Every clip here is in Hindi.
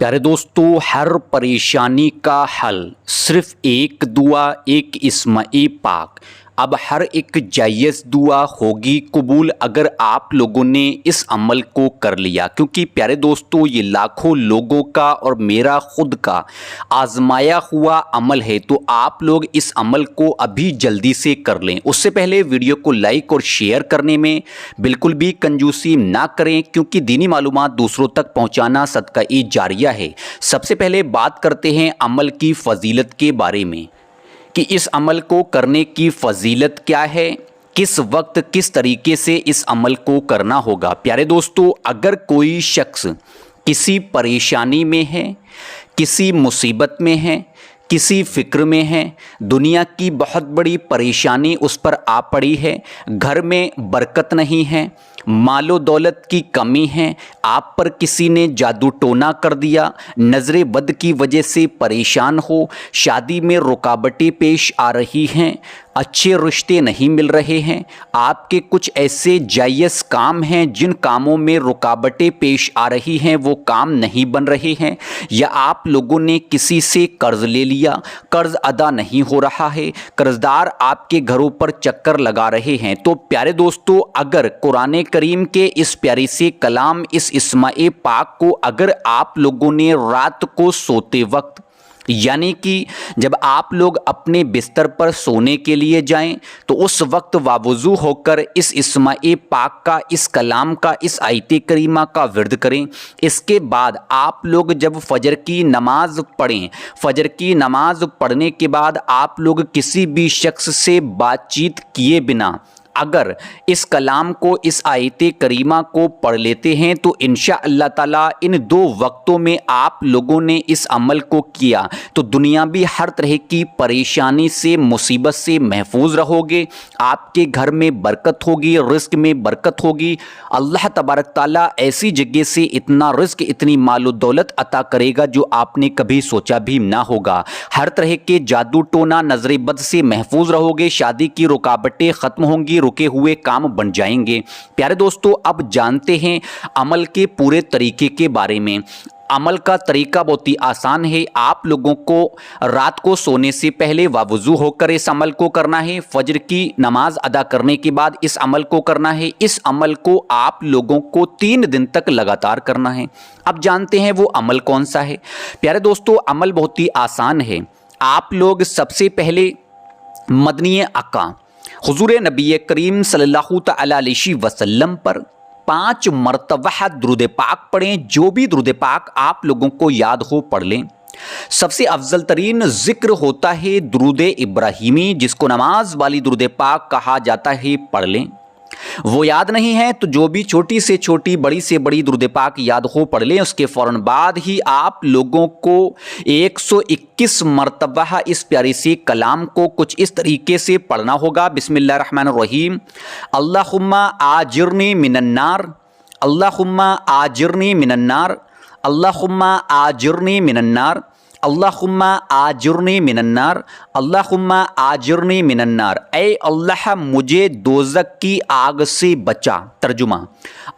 प्यारे दोस्तों, हर परेशानी का हल सिर्फ एक दुआ, एक इस्माए पाक। अब हर एक जायज़ दुआ होगी कबूल अगर आप लोगों ने इस अमल को कर लिया, क्योंकि प्यारे दोस्तों ये लाखों लोगों का और मेरा खुद का आजमाया हुआ अमल है। तो आप लोग इस अमल को अभी जल्दी से कर लें। उससे पहले वीडियो को लाइक और शेयर करने में बिल्कुल भी कंजूसी ना करें, क्योंकि दीनी मालूमात दूसरों तक पहुंचाना सदका ए जारिया है। सबसे पहले बात करते हैं अमल की फजीलत के बारे में कि इस अमल को करने की फजीलत क्या है, किस वक्त किस तरीके से इस अमल को करना होगा। प्यारे दोस्तों, अगर कोई शख्स किसी परेशानी में है, किसी मुसीबत में है, किसी फ़िक्र में है, दुनिया की बहुत बड़ी परेशानी उस पर आ पड़ी है, घर में बरकत नहीं है, मालो दौलत की कमी है, आप पर किसी ने जादू टोना कर दिया, नज़रे बद की वजह से परेशान हो, शादी में रुकावटें पेश आ रही हैं, अच्छे रिश्ते नहीं मिल रहे हैं, आपके कुछ ऐसे जायज़ काम हैं जिन कामों में रुकावटें पेश आ रही हैं, वो काम नहीं बन रहे हैं, या आप लोगों ने किसी से कर्ज़ ले लिया, कर्ज़ अदा नहीं हो रहा है, कर्ज़दार आपके घरों पर चक्कर लगा रहे हैं। तो प्यारे दोस्तों, अगर कुरान करीम के इस प्यारे से कलाम, इस इस्माए पाक को अगर आप लोगों ने रात को सोते वक्त, यानी कि जब आप लोग अपने बिस्तर पर सोने के लिए जाएं, तो उस वक्त वावुज़ू होकर इस इस्माए पाक का, इस कलाम का, इस आयत करीमा का विर्द करें। इसके बाद आप लोग जब फजर की नमाज पढ़ें, फजर की नमाज पढ़ने के बाद आप लोग किसी भी शख्स से बातचीत किए बिना अगर इस कलाम को, इस आयत करीमा को पढ़ लेते हैं, तो इंशाअल्लाह ताला इन 2 वक्तों में आप लोगों ने इस अमल को किया तो दुनियावी हर तरह की परेशानी से, मुसीबत से महफूज रहोगे। आपके घर में बरकत होगी, रिस्क में बरकत होगी। अल्लाह तबारक ताला ऐसी जगह से इतना रिस्क, इतनी मालो दौलत अता करेगा जो आपने कभी सोचा भी ना होगा। हर तरह के जादू टोना, नजर बद से महफूज रहोगे। शादी की रुकावटें ख़त्म होंगी, रुके हुए काम बन जाएंगे। प्यारे दोस्तों, अब जानते हैं अमल के पूरे तरीके के बारे में। अमल का तरीका बहुत ही आसान है। आप लोगों को रात को सोने से पहले वावुज़ू होकर इस अमल को करना है। फजर की नमाज अदा करने के बाद इस अमल को करना है। इस अमल को आप लोगों को 3 दिन तक लगातार करना है। अब जानते हैं वो अमल कौन सा है। प्यारे दोस्तों, अमल बहुत ही आसान है। आप लोग सबसे पहले मदनी आका हुजूर नबी करीम सल्लल्लाहु तआला अलैहि वसल्लम पर 5 मरतबा दुरूद पाक पढ़ें। जो भी दुरूद पाक आप लोगों को याद हो पढ़ लें। सबसे अफजल तरीन जिक्र होता है दुरूद इब्राहिमी, जिसको नमाज वाली दुरूद पाक कहा जाता है, पढ़ लें। वो याद नहीं है तो जो भी छोटी से छोटी, बड़ी से बड़ी दुरूद पाक याद हो पढ़ लें। उसके फ़ौरन बाद ही आप लोगों को 121 मरतबा इस प्यारे से कलाम को कुछ इस तरीके से पढ़ना होगा। बिस्मिल्लाहिर्रहमानिर्रहीम। अल्लाहुम्मा आजिरनी मिनन्नार, अल्लाहुम्मा आजिरनी मिनन्नार, अल्लाहुम्मा आजिरनी मिनन्नार, अल्लाहुम्मा आजिरनी मिनन्नार, अल्लाहुम्मा आजिरनी मिनन्नार। ऐ अल्लाह, मुझे दोज़ख की आग से बचा। तर्जुमा,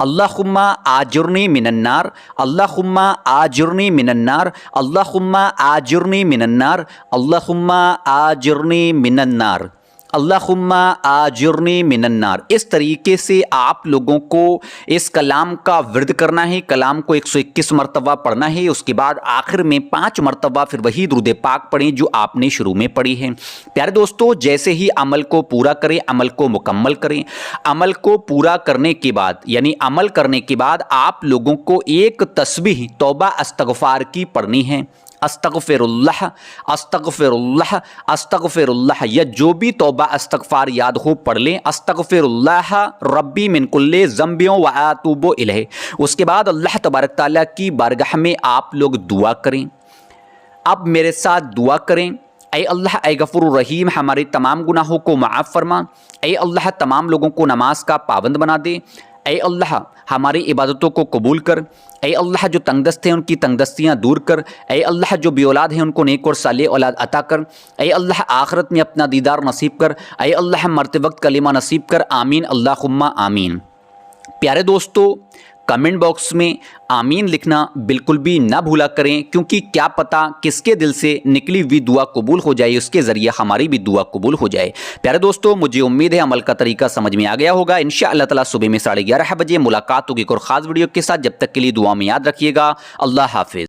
अल्लाहुम्मा आजिरनी मिनन्नार, अल्लाहुम्मा आजिरनी मिनन्नार, अल्लाहुम्मा आजिरनी मिनन्नार, अल्लाहुम्मा आजिरनी मिनन्नार, अल्लाहुम्मा आजिरनी मिनन्नार। इस तरीके से आप लोगों को इस कलाम का विर्द करना है। कलाम को 121 मरतबा पढ़ना है। उसके बाद आखिर में 5 मरतबा फिर वही दुरूद पाक पढ़ें जो आपने शुरू में पढ़ी है। प्यारे दोस्तों, जैसे ही अमल को पूरा करें, अमल को मुकम्मल करें। अमल को पूरा करने के बाद, यानी अमल करने के बाद आप लोगों को एक तस्बीह तौबा इस्तग़फ़ार की पढ़नी है। अस्तग़फ़िरुल्लाह, अस्तग़फ़िरुल्लाह, अस्तग़फ़िरुल्लाह, या जो भी तौबा इस्तग़फ़ार याद हो पढ़ लें। अस्तग़फ़िरुल्लाह रब्बी मिन कुल्लि ज़ंबियों व अतूबु इलैहि। उसके बाद अल्लाह तबारक ताला की बारगाह में आप लोग दुआ करें। अब मेरे साथ दुआ करें। ऐ अल्लाह, ऐ गफ़ूरुर रहीम, हमारे तमाम गुनाहों को माफ़ फरमा। ऐ अल्लाह, तमाम लोगों को नमाज का पाबंद बना दे। ऐ अल्लाह, हमारी इबादतों को कबूल कर। ऐ अल्लाह, जो तंगदस्त हैं उनकी तंगदस्तियाँ दूर कर। ऐ अल्लाह, जो बेऔलाद हैं उनको नेक और सालेह औलाद अता कर। ऐ अल्लाह, आखिरत में अपना दीदार नसीब कर। ऐ अल्लाह, मरते वक्त कलिमा नसीब कर। आमीन, अल्लाहुम्मा आमीन। प्यारे दोस्तों, कमेंट बॉक्स में आमीन लिखना बिल्कुल भी ना भूला करें, क्योंकि क्या पता किसके दिल से निकली हुई दुआ कबूल हो जाए, उसके ज़रिए हमारी भी दुआ कबूल हो जाए। प्यारे दोस्तों, मुझे उम्मीद है अमल का तरीका समझ में आ गया होगा। इंशाअल्लाह ताला सुबह में 11:30 बजे मुलाकात होगी एक और ख़ास वीडियो के साथ। जब तक के लिए दुआ में याद रखिएगा। अल्लाह हाफिज़।